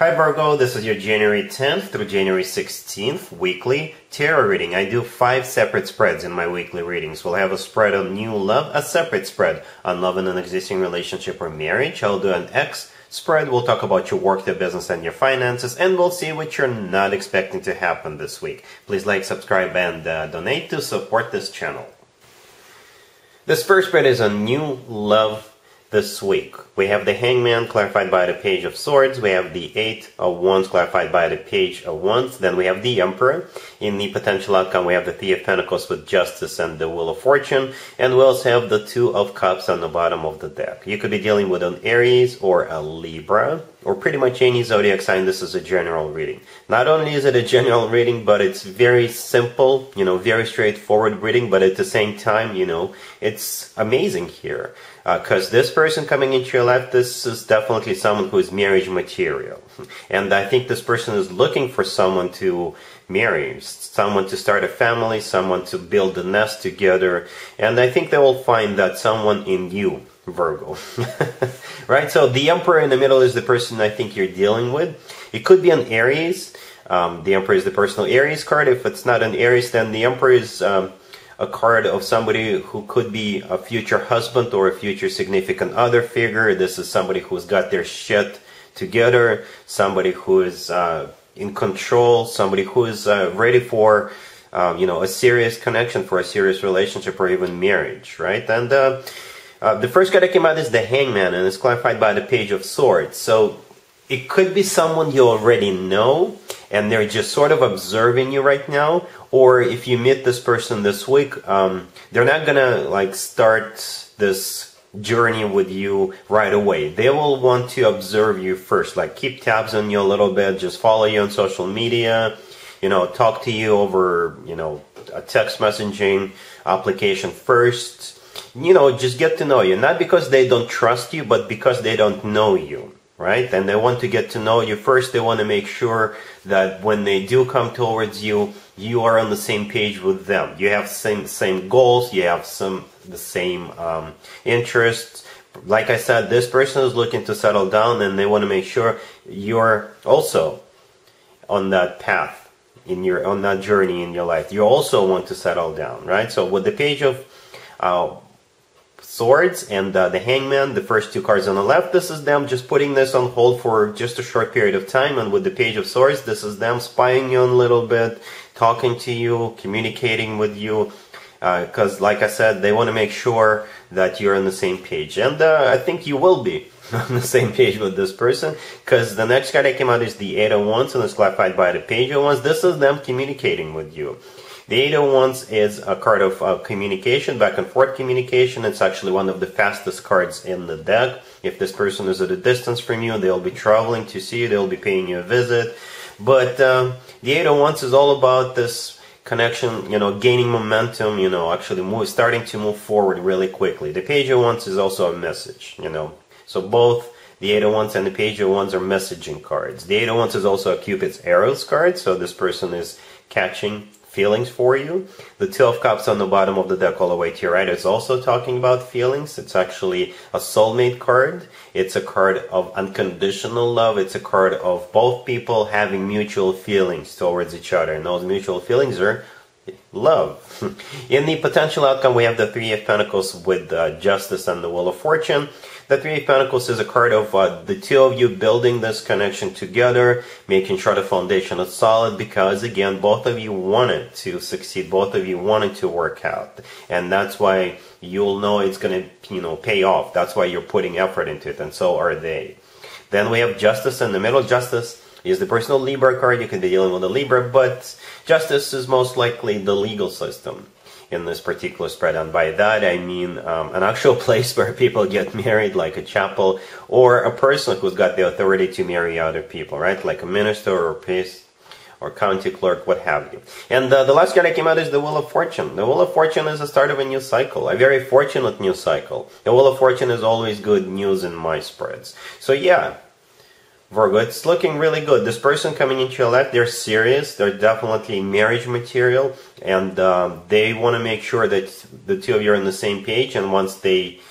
Hi Virgo, this is your January 10th through January 16th weekly tarot reading. I do 5 separate spreads in my weekly readings. We'll have a spread on new love, a separate spread on love in an existing relationship or marriage. I'll do an X spread. We'll talk about your work, your business, and your finances, and we'll see what you're not expecting to happen this week. Please like, subscribe, and donate to support this channel. This first spread is on new love this week. We have the Hangman clarified by the Page of Swords. We have the Eight of Wands clarified by the Page of Wands. Then we have the Emperor. In the potential outcome, we have the Three of Pentacles with Justice and the Wheel of Fortune. And we also have the Two of Cups on the bottom of the deck. You could be dealing with an Aries or a Libra, or pretty much any zodiac sign. This is a general reading. Not only is it a general reading, but it's very simple, very straightforward reading, but at the same time, it's amazing here. Because this person coming into your life, this is definitely someone who is marriage material. And I think this person is looking for someone to marry, someone to start a family, someone to build a nest together. And I think they will find that someone in you, Virgo. Right? So the Emperor in the middle is the person I think you're dealing with. It could be an Aries. The Emperor is the personal Aries card. If it's not an Aries, then the Emperor is a card of somebody who could be a future husband or a future significant other figure. This is somebody who's got their shit together, somebody who is in control, somebody who is ready for a serious connection, for a serious relationship or even marriage, right? And the first card that came out is the Hangman, and it's clarified by the Page of Swords. So it could be someone you already know, and they're just sort of observing you right now. Or if you meet this person this week, they're not gonna start this journey with you right away. They will want to observe you first, keep tabs on you a little bit, just follow you on social media, talk to you over, a text messaging application first. Just get to know you. Not because they don't trust you, but because they don't know you. Right? And they want to get to know you first. They want to make sure that when they do come towards you, you are on the same page with them. You have same goals. You have the same interests. Like I said, this person is looking to settle down, and they want to make sure you're also on that path on that journey in your life. You also want to settle down, right? So with the Page of Swords and the Hangman, the first 2 cards on the left, this is them just putting this on hold for just a short period of time. And with the Page of Swords, this is them spying you a little bit, talking to you, communicating with you, because like I said, they want to make sure that you're on the same page. And I think you will be on the same page with this person, because the next card that came out is the Eight of Wands, and it's clarified by the Page of Wands. This is them communicating with you. The Eight of Wands is a card of communication, back and forth communication. It's actually one of the fastest cards in the deck. If this person is at a distance from you, they'll be traveling to see you, they'll be paying you a visit. But the Eight of Wands is all about this connection, gaining momentum, actually starting to move forward really quickly. The Page of Wands is also a message, So both the Eight of Wands and the Page of Wands are messaging cards. The Eight of Wands is also a Cupid's arrows card, so this person is catching feelings for you. The Two of Cups on the bottom of the deck all the way to your right is also talking about feelings. It's actually a soulmate card. It's a card of unconditional love. It's a card of both people having mutual feelings towards each other. And those mutual feelings are love. In the potential outcome, we have the Three of Pentacles with Justice and the Wheel of Fortune. The Three of Pentacles is a card of the two of you building this connection together, making sure the foundation is solid, because again, both of you wanted to succeed, both of you wanted to work out, and that's why you'll know it's going to pay off. That's why you're putting effort into it, and so are they. Then we have Justice in the middle. Justice is the personal Libra card. You can be dealing with a Libra, but Justice is most likely the legal system in this particular spread, and by that I mean an actual place where people get married, like a chapel, or a person who's got the authority to marry other people, right? Like a minister or a priest or county clerk, what have you. And the last card that came out is the Wheel of Fortune. The Wheel of Fortune is the start of a new cycle, a very fortunate new cycle. The Wheel of Fortune is always good news in my spreads. So yeah, Virgo, it's looking really good. This person coming into your life, they're serious. They're definitely marriage material. And they want to make sure that the two of you are on the same page. And once they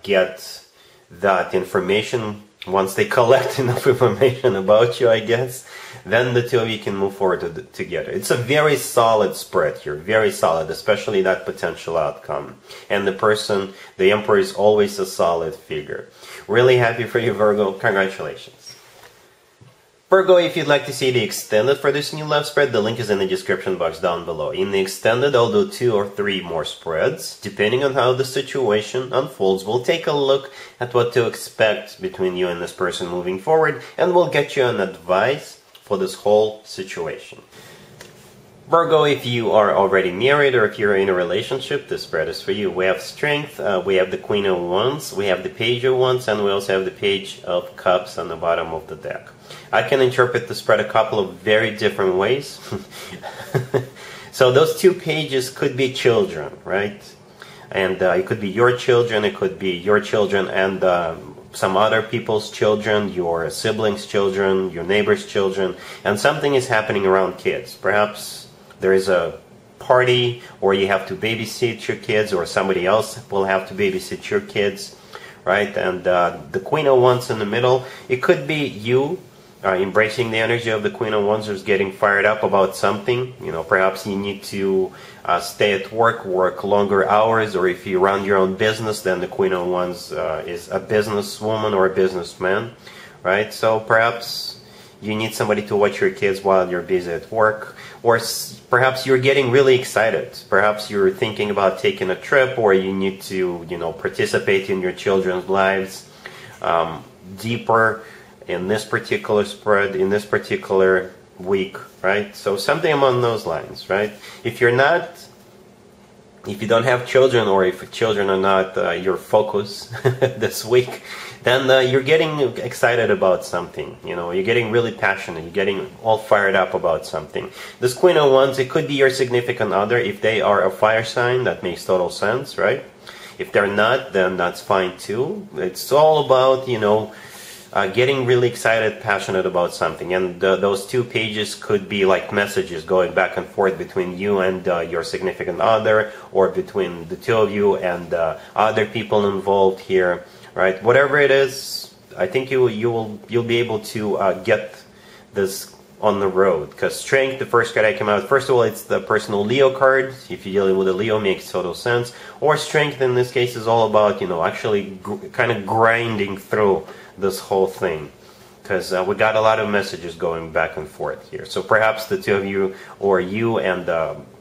get that information once they collect enough information about you, I guess, then the two of you can move forward together. It's a very solid spread here, very solid, especially that potential outcome. And the person, the Emperor, is always a solid figure. Really happy for you, Virgo. Congratulations. Virgo, if you'd like to see the extended for this new love spread, the link is in the description box down below. In the extended, I'll do 2 or 3 more spreads. Depending on how the situation unfolds, we'll take a look at what to expect between you and this person moving forward, and we'll get you an advice for this whole situation. Virgo, if you are already married or if you're in a relationship, this spread is for you. We have Strength, we have the Queen of Wands, we have the Page of Wands, and we also have the Page of Cups on the bottom of the deck. I can interpret the spread a couple of very different ways. So those 2 pages could be children, right? And it could be your children, it could be your children and some other people's children, your siblings' children, your neighbor's children, and something is happening around kids. Perhaps there is a party, or you have to babysit your kids, or somebody else will have to babysit your kids, right? And the Queen of Wands in the middle, it could be you embracing the energy of the Queen of Wands, who's getting fired up about something. You know, perhaps you need to stay at work longer hours, or if you run your own business, then the Queen of Wands is a businesswoman or a businessman, right? So perhaps you need somebody to watch your kids while you're busy at work, or perhaps you're getting really excited. Perhaps you're thinking about taking a trip, or you need to, you know, participate in your children's lives deeper in this particular spread, in this particular week, right? So something along those lines, right? If you don't have children, or if children are not your focus this week, then you're getting excited about something. You know, you're getting really passionate. You're getting all fired up about something. This Queen of Wands, it could be your significant other. If they are a fire sign, that makes total sense, right? If they're not, then that's fine too. It's all about, you know, getting really excited, passionate about something. And those 2 pages could be like messages going back and forth between you and your significant other, or between the 2 of you and other people involved here, right? Whatever it is, I think you'll be able to get this on the road. Because Strength, the first card that came out, first of all, it's the personal Leo card. If you're dealing with a Leo, makes total sense. Or Strength in this case is all about, you know, actually kind of grinding through this whole thing, because we got a lot of messages going back and forth here. So perhaps the 2 of you, or you and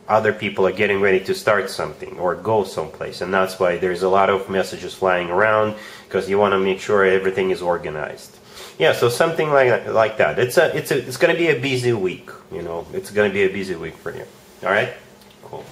other people, are getting ready to start something or go someplace, and that's why there's a lot of messages flying around, because you want to make sure everything is organized. Yeah, so something like that. It's going to be a busy week. You know, it's going to be a busy week for you. All right, cool.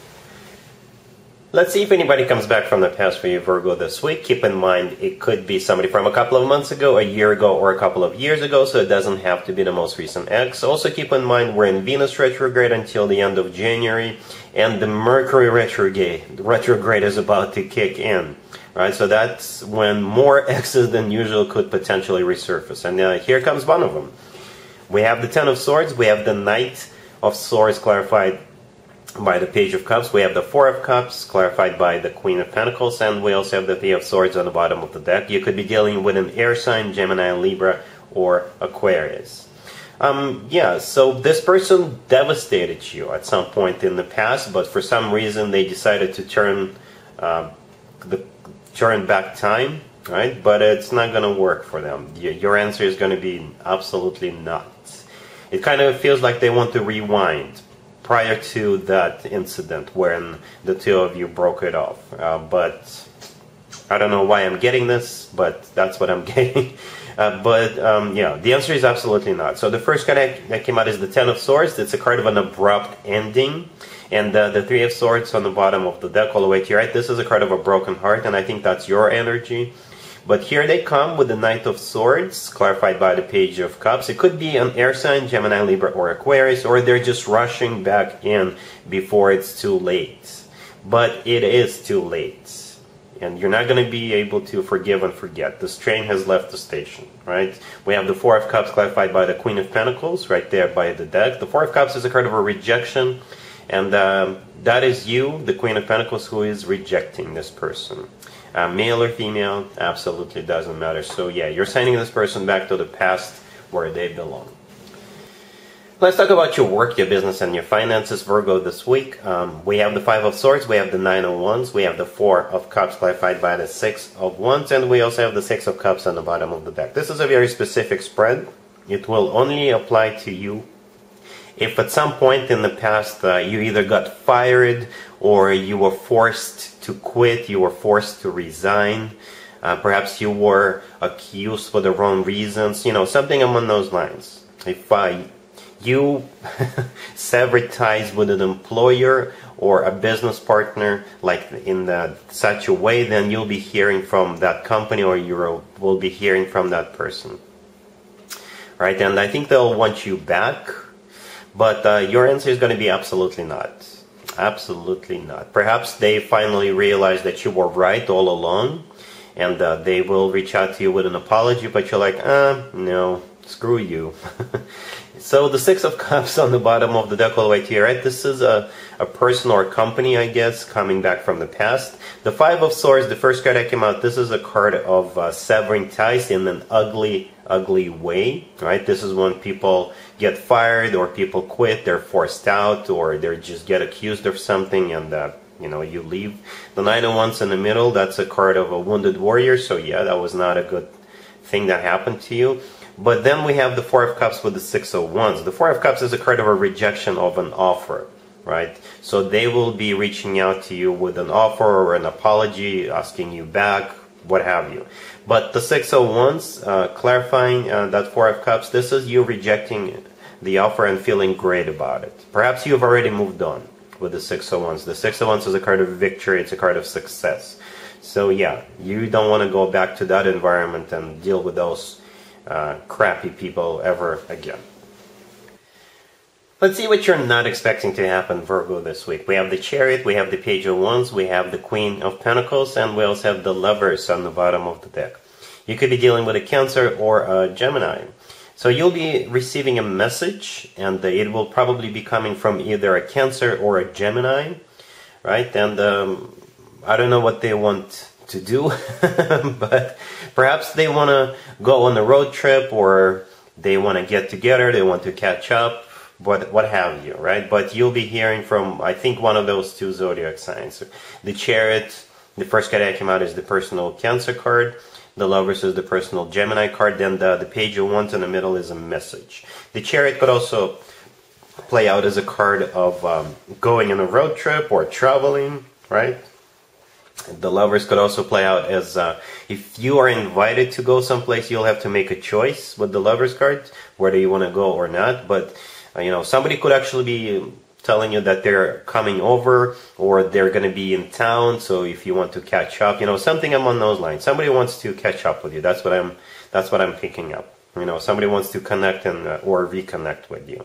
Let's see if anybody comes back from the past for you, Virgo, this week. Keep in mind, it could be somebody from a couple of months ago, a year ago, or a couple of years ago, so it doesn't have to be the most recent ex. Also keep in mind, we're in Venus retrograde until the end of January, and the Mercury retrograde is about to kick in. Right, so that's when more exes than usual could potentially resurface. And here comes one of them. We have the 10 of Swords, we have the Knight of Swords clarified by the Page of Cups, we have the 4 of Cups clarified by the Queen of Pentacles, and we also have the 3 of Swords on the bottom of the deck. You could be dealing with an air sign, Gemini, Libra, or Aquarius. Yeah, so this person devastated you at some point in the past, but for some reason they decided to turn back time, right? But it's not going to work for them. Your answer is going to be absolutely not. It kind of feels like they want to rewind prior to that incident when the 2 of you broke it off. But I don't know why I'm getting this, but that's what I'm getting. Yeah, the answer is absolutely not. So the first card that came out is the 10 of Swords. It's a card of an abrupt ending. And the 3 of Swords on the bottom of the deck all the way to your right. This is a card of a broken heart, and I think that's your energy. But here they come with the Knight of Swords, clarified by the Page of Cups. It could be an air sign, Gemini, Libra, or Aquarius, or they're just rushing back in before it's too late. But it is too late. And you're not going to be able to forgive and forget. This train has left the station, right? We have the 4 of Cups clarified by the Queen of Pentacles, right there by the deck. The 4 of Cups is a card of a rejection. And that is you, the Queen of Pentacles, who is rejecting this person. male or female, absolutely doesn't matter. So yeah, you're sending this person back to the past where they belong. Let's talk about your work, your business, and your finances, Virgo, this week. We have the Five of Swords, we have the Nine of Wands, we have the Four of Cups clarified by the Six of Wands, and we also have the Six of Cups on the bottom of the deck. This is a very specific spread. It will only apply to you if at some point in the past you either got fired or you were forced to quit, you were forced to resign, perhaps you were accused for the wrong reasons, something along those lines. If you severed ties with an employer or a business partner, like in such a way, then you'll be hearing from that company, or you will be hearing from that person. Right? And I think they'll want you back, but your answer is going to be absolutely not. Absolutely not. Perhaps they finally realize that you were right all along, and they will reach out to you with an apology, but you're like, no, screw you. So the Six of Cups on the bottom of the deck all the way to your right, this is a person or a company, I guess, coming back from the past. The Five of Swords, the first card that came out, this is a card of severing ties in an ugly, ugly way, right? This is when people get fired or people quit, they're forced out, or they just get accused of something, and you leave. The Nine of Wands in the middle, that's a card of a wounded warrior, so yeah, that was not a good thing that happened to you. But then we have the Four of Cups with the Six of Wands. The Four of Cups is a card of a rejection of an offer, right? So they will be reaching out to you with an offer or an apology, asking you back, what have you. But the Six of Wands, clarifying that Four of Cups, this is you rejecting the offer and feeling great about it. Perhaps you've already moved on with the Six of Wands. The Six of Wands is a card of victory, it's a card of success. So yeah, you don't want to go back to that environment and deal with those crappy people ever again. Let's see what you're not expecting to happen, Virgo, this week. We have the Chariot, we have the Page of Wands, we have the Queen of Pentacles, and we also have the Lovers on the bottom of the deck. You could be dealing with a Cancer or a Gemini. So you'll be receiving a message, and it will probably be coming from either a Cancer or a Gemini, right? And I don't know what they want to do, but perhaps they want to go on a road trip, or they want to get together, they want to catch up, what have you, right? But you'll be hearing from, I think, one of those two zodiac signs. The Chariot, the first card that came out, is the personal Cancer card. The Lovers is the personal Gemini card. Then the Page of Wands in the middle is a message. The Chariot could also play out as a card of going on a road trip or traveling, right? The Lovers could also play out as if you are invited to go someplace, you'll have to make a choice with the Lovers card, whether you want to go or not. But somebody could actually be telling you that they're coming over, or they're going to be in town, so if you want to catch up, something along those lines. Somebody wants to catch up with you. That's what I'm picking up. Somebody wants to connect or reconnect with you.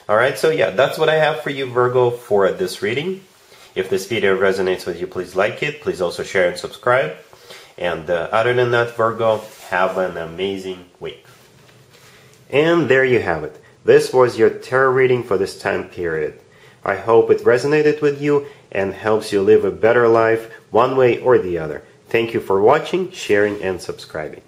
All right, so yeah, that's what I have for you, Virgo, for this reading. If this video resonates with you, please like it. Please also share and subscribe. And other than that, Virgo, have an amazing week. And there you have it. This was your tarot reading for this time period. I hope it resonated with you and helps you live a better life one way or the other. Thank you for watching, sharing, and subscribing.